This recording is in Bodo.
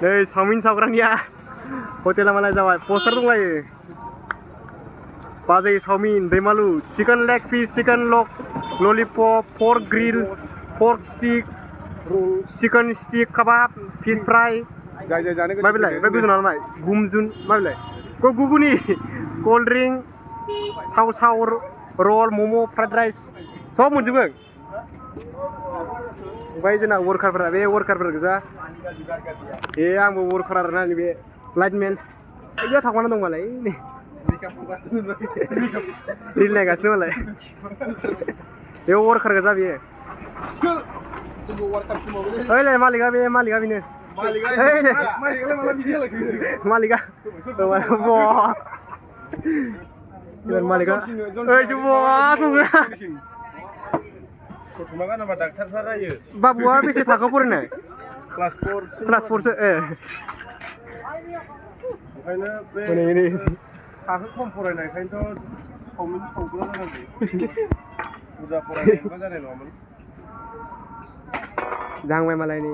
नै चावमिन सावग्रानिया हटेला मालाय जाबाय पस्टार दंलायो बाजै चावमिन दैमालु chicken leg piece chicken lollipop pork grill pork stick chicken stick kebab fish fry मा बिलाय बे गुजुनाल माय गुमजुन मा बिलाय गुगुनि कोल्ड ड्रिंक साव रल मम' फ्राइड राइस सब मोनजोबो ओमफ्राय जोंना वर्कारफोरा बे वर्कारफोर गोजा आंबो वर्कार आरोना नैबे लाइटमेन बेयाव थांबानो दं मालाय नै रिल नायगासिनो मालाय बे वर्कार गोजा बेयो ओइलाय मालिका बेनो मालिका मालिका बाबुआ बेसे थाखोआव फरायनाय क्लास 4सो ओंखायनो थाखो खम फरायनायखायनोथ' चावमिन संग्रा जानांगौ बुरजा फरायनायबा जानाय नङामोन जांबाय मालाय नै